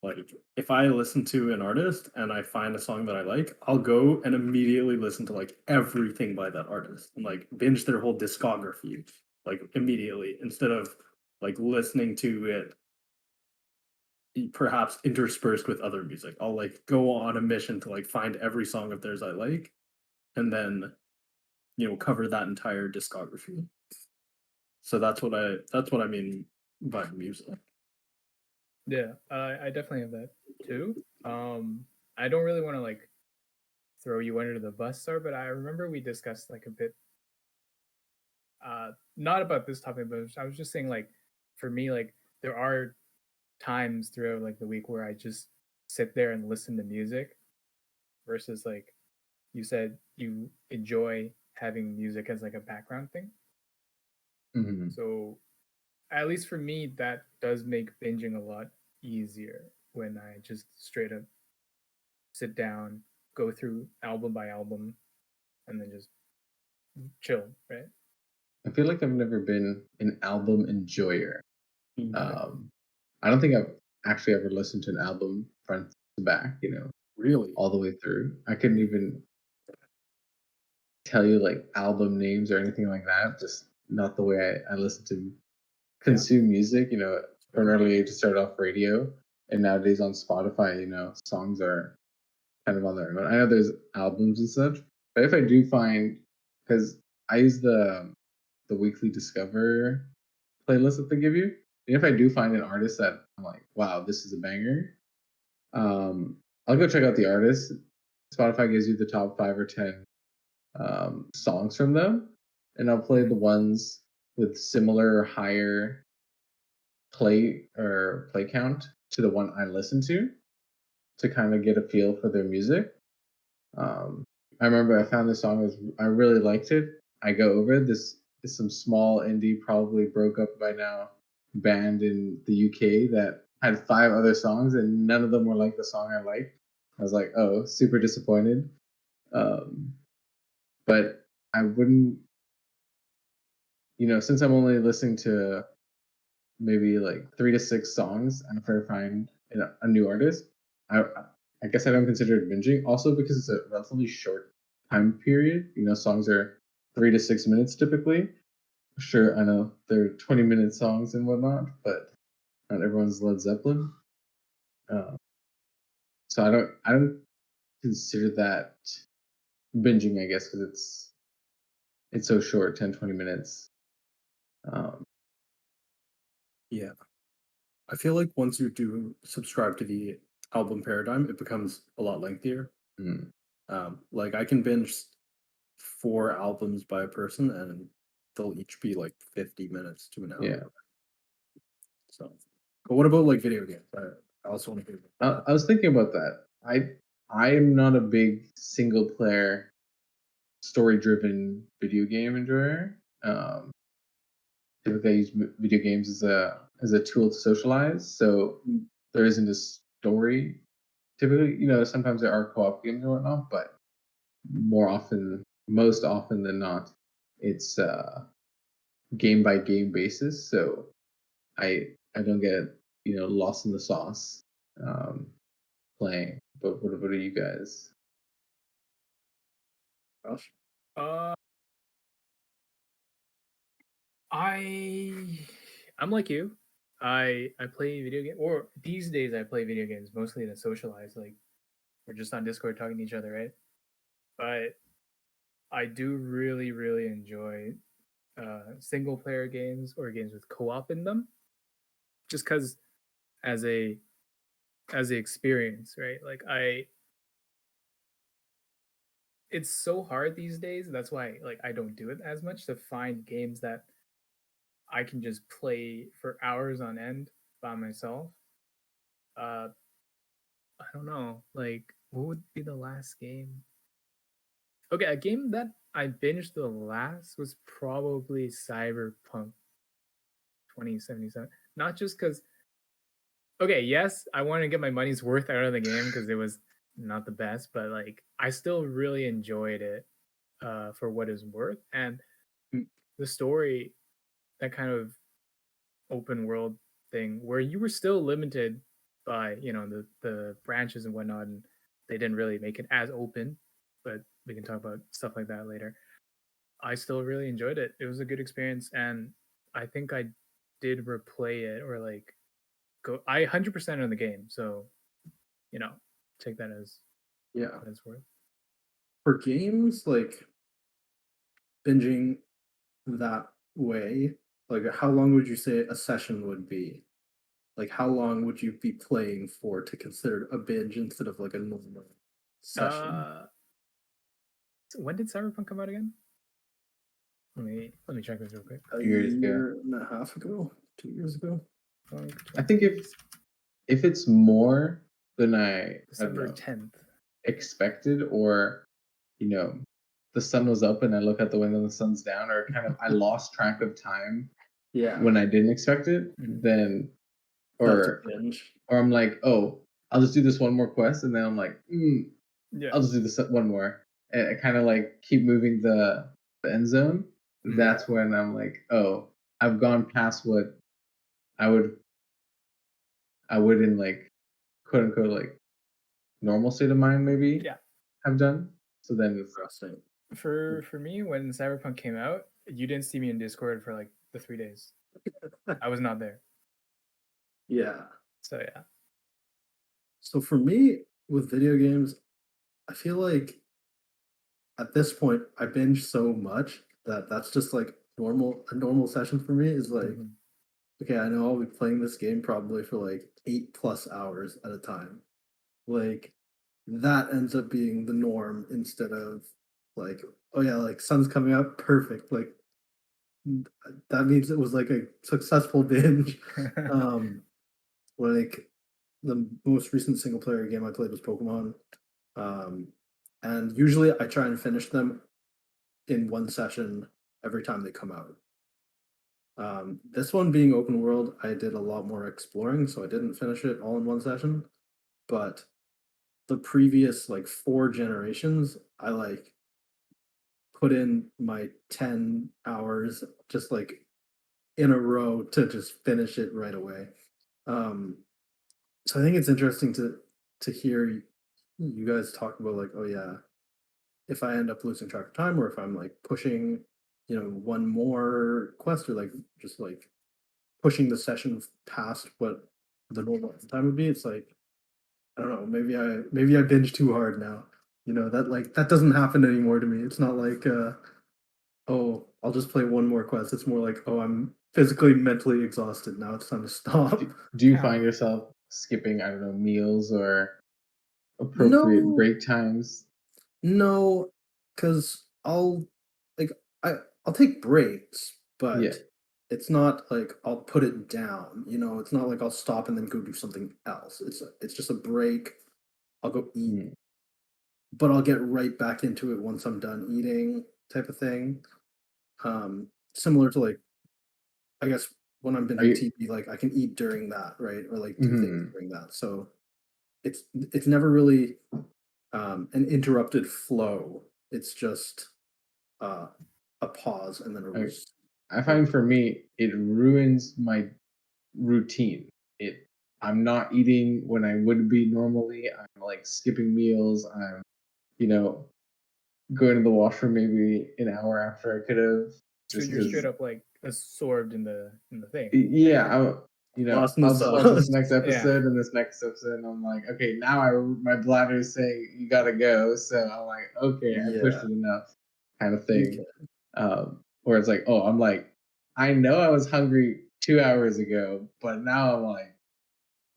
like, if I listen to an artist and I find a song that I like, I'll go and immediately listen to like everything by that artist and like binge their whole discography like immediately, instead of like listening to it perhaps interspersed with other music. I'll like go on a mission to like find every song of theirs I like, and then cover that entire discography. So that's what I mean by music. Yeah, I definitely have that too. I don't really want to like throw you under the bus, sir, but I remember we discussed like a bit not about this topic, but I was just saying, like, for me, like, there are times throughout like the week where I just sit there and listen to music versus like you said you enjoy having music as like a background thing. Hmm. So at least for me, that does make binging a lot easier when I just straight up sit down, go through album by album, and then just chill, right? I feel like I've never been an album enjoyer. Okay. I don't think I've actually ever listened to an album front to back, Really? all the way through. I couldn't even tell you like album names or anything like that. Just not the way I listen to consume music. From an early age, I started off radio, and nowadays on Spotify, songs are kind of on their own. I know there's albums and such, but if I do find, because I use the weekly Discover playlist that they give you, and if I do find an artist that I'm like, wow, this is a banger, I'll go check out the artist. Spotify gives you the top 5 or 10 songs from them, and I'll play the ones with similar or higher play count to the one I listen to kind of get a feel for their music. I remember I found this song, I really liked it. I go over it. This is some small indie, probably broke up by now, band in the UK that had 5 other songs, and none of them were like the song I liked. I was like, oh, super disappointed. Um, but I wouldn't, since I'm only listening to maybe like 3 to 6 songs after I find a new artist, I I guess I don't consider it binging. Also because it's a relatively short time period. Songs are 3 to 6 minutes typically. Sure, I know they're 20-minute songs and whatnot, but not everyone's Led Zeppelin. Uh, so I don't consider that binging. I guess because it's so short, 10-20 minutes. Um, Yeah. I feel like once you do subscribe to the album paradigm, it becomes a lot lengthier. mm, Like I can binge 4 albums by a person, and they'll each be like 50 minutes to an hour. yeah. So, but what about like video games? I also want to hear. I was thinking about that. I am not a big single player story driven video game enjoyer. Typically, I use video games as a tool to socialize. So there isn't a story. Typically, sometimes there are co-op games or whatnot, but most often than not, it's game by game basis. So I don't get lost in the sauce playing. But what are you guys? Gosh. Uh, I'm like you. I play video game, or these days I play video games mostly to socialize. Like we're just on Discord talking to each other, right? But I do really enjoy single player games or games with co-op in them, just because as a as the experience, right? Like it's so hard these days. That's why like I don't do it as much to find games that I can just play for hours on end by myself. Uh, I don't know. Like, what would be the last game? Okay, a game that I binged the last was probably Cyberpunk 2077. Not just because, okay, yes, I wanted to get my money's worth out of the game because it was not the best, but like, I still really enjoyed it for what it's worth. And the story, that kind of open world thing where you were still limited by the branches and whatnot, and they didn't really make it as open, but we can talk about stuff like that later. I still really enjoyed it. It was a good experience, and I think I did replay it or like go. I 100% on the game, so you know, take that as Yeah. what it's worth. For games, like binging that way, like how long would you say a session would be? Like how long would you be playing for to consider a binge instead of like a normal session? So when did Cyberpunk come out again? Let me check this real quick. A Years ago. year and a half ago, 2 years ago. I think if it's more than I don't December know, 10th. expected, or the sun was up and I look out the window and the sun's down, or kind of I lost track of time Yeah. when I didn't expect it, Mhm. then That's a or binge. I'm like, oh, I'll just do this one more quest, and then I'm like, Yeah. I'll just do this one more, and I kind of like keep moving the end zone. Mhm. That's when I'm like, oh, I've gone past what I would in like quote unquote like normal state of mind maybe Yeah. have done. So then it's Interesting. For me, when Cyberpunk came out, you didn't see me in Discord for like the 3 days. I was not there. Yeah. So yeah. So for me, with video games, I feel like at this point I binge so much that that's just like a normal session for me is like, Mhm. okay, I know I'll be playing this game probably for like 8+ hours at a time. Like that ends up being the norm instead of like, oh yeah, like sun's coming up, perfect. Like that means it was like a successful binge. Like the most recent single player game I played was Pokemon. And usually I try and finish them in one session every time they come out. This one being open world, I did a lot more exploring, so I didn't finish it all in one session. But the previous like 4 generations, I like put in my 10 hours just like in a row to just finish it right away. Um, so I think it's interesting to hear you guys talk about like, oh yeah, if I end up losing track of time or if I'm like pushing, one more quest or like just like pushing the session past what the normal time would be, it's like I don't know, maybe I binge too hard now. That doesn't happen anymore to me. It's not like oh, I'll just play one more quest. It's more like, oh, I'm physically mentally exhausted. Now it's time to stop. do you Yeah. find yourself skipping, I don't know, meals or appropriate No, break times? no, because like I'll take breaks, Yeah. but it's not like I'll put it down. It's not like I'll stop and then go do something else. It's just a break. I'll go eat, Mm. but I'll get right back into it once I'm done eating, type of thing. Similar to like I guess when I'm Are binging you TV, like I can eat during that, right? Or like do things mhm. during that. So it's never really an interrupted flow. It's just uh, a pause and then a I rest. I find for me it ruins my routine. I'm not eating when I would be normally. I'm like skipping meals. I'm, you know, going to the washroom maybe an hour after I could have, So just you're straight because. up like absorbed in the thing. Yeah, Lost in the I'll just watch this sauce. next Yeah. episode and this next episode, and I'm like, okay, now my bladder is saying you gotta go, so I'm like, okay, I pushed Yeah. it enough, kind of Okay. thing. Where it's like, oh, I'm like, I know I was hungry 2 hours ago, but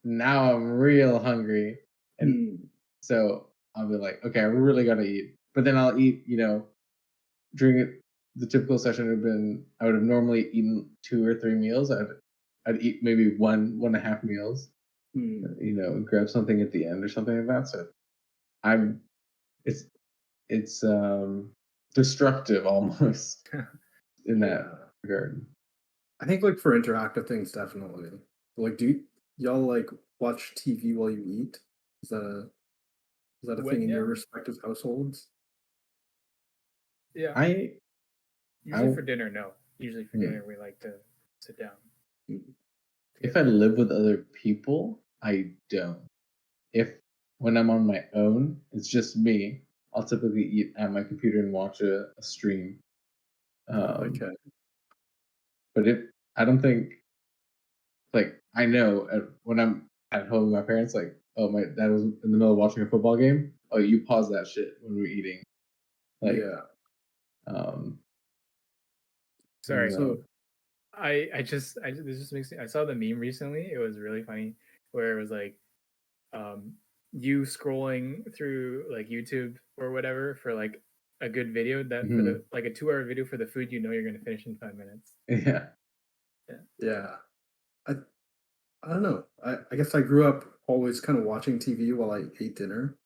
now I'm real hungry, and Hmm. so I'll be like, okay, I really gotta eat, but then I'll eat, during the typical session I would have normally eaten 2 or 3 meals. I'd eat maybe one and a half meals, Hmm. grab something at the end or something like that. So I'm it's it's destructive almost in that Yeah. regard. I think like for interactive things, definitely. Like, y'all like watch TV while you eat? Is that a is that a thing When in yeah, your respective households? yeah. I Usually I for dinner, no. Usually for hmm. dinner, we like to sit down Hmm. If I together. live with other people, I don't. If when I'm on my own, it's just me. I'll typically eat at my computer and watch a stream. Um, Okay. but if I don't think like I know when I'm at home with my parents, like, oh, my dad was in the middle of watching a football game. Oh, you pause that shit when we're eating. Like, Yeah. um, Sorry. So no. This just makes me. I saw the meme recently. It was really funny, where it was like, um, you scrolling through like YouTube or whatever for like a good video that for Mhm. the like a 2-hour video for the food you know you're gonna finish in 5 minutes. Yeah. Yeah. I I don't know. I guess I grew up always kind of watching TV while I ate dinner.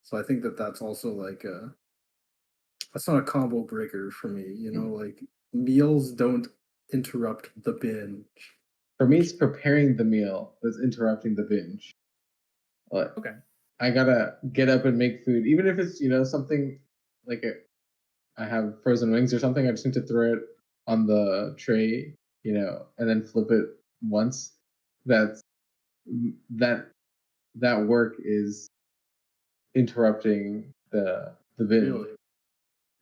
So I think that that's also like that's not a combo breaker for me, you know, like meals don't interrupt the binge. For me, it's preparing the meal that's interrupting the binge. Like, Okay. I gotta get up and make food, even if it's something like I have frozen wings or something. I just need to throw it on the tray, and then flip it once. That's that that work is interrupting the binge. Really. I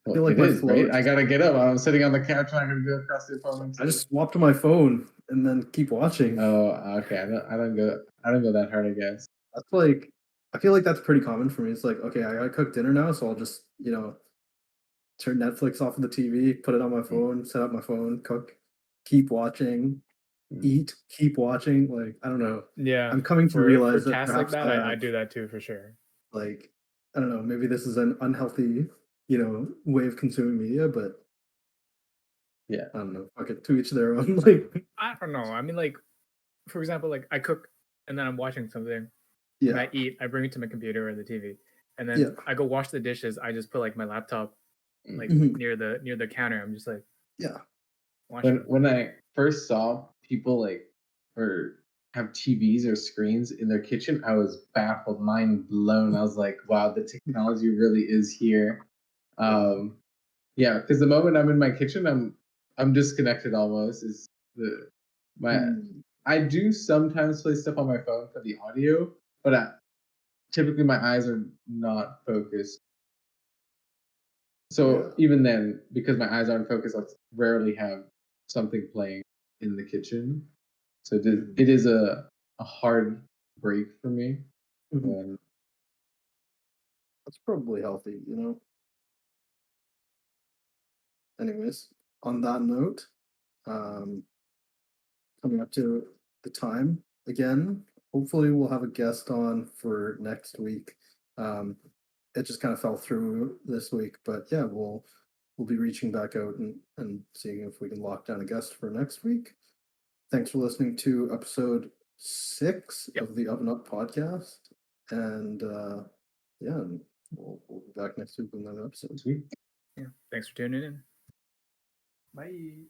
Well, feel like it my is, flow right? is I just gotta get up. I'm sitting on the couch and I'm gonna go across the apartment. I just swap to my phone and then keep watching. Oh, okay. I don't go that hard, I guess. That's like I feel like that's pretty common for me. It's like, okay, I gotta cook dinner now, so I'll just, turn Netflix off of the TV, put it on my phone, set up my phone, cook, keep watching, Mm. eat, keep watching. Like, I don't know. Yeah. I'm coming to For realize that tasks like perhaps that, I I have do that too for sure. like I don't know, maybe this is an unhealthy, way of consuming media, but Yeah. I don't know. Fuck it, to each their own. Like, I don't know. I mean, like, for example, like I cook and then I'm watching something and I yeah, eat, I bring it to my computer or the TV, and yeah, then I go wash the dishes. I just put like my laptop like mhm, near the counter. I'm just like yeah, watching. When I first saw people or have TVs or screens in their kitchen, I was baffled, mind blown. I was like, wow, the technology really is here. Um, yeah, because the moment I'm in my kitchen, I'm disconnected almost. Is the my mm, I do sometimes play stuff on my phone for the audio, but typically my eyes are not focused. yeah. So even then, because my eyes aren't focused, I rarely have something playing in the kitchen. So Mhm, it is a hard break for me. mhm. When That's probably healthy. Anyways, on that note, um, coming up to the time again. Hopefully, we'll have a guest on for next week. Um, it just kind of fell through this week, but yeah, we'll be reaching back out and seeing if we can lock down a guest for next week. Thanks for listening to episode 6 Yep. of the Up and Up podcast, and yeah, and we'll be back next week with another episode. sweet. Yeah. Thanks for tuning in. Bye.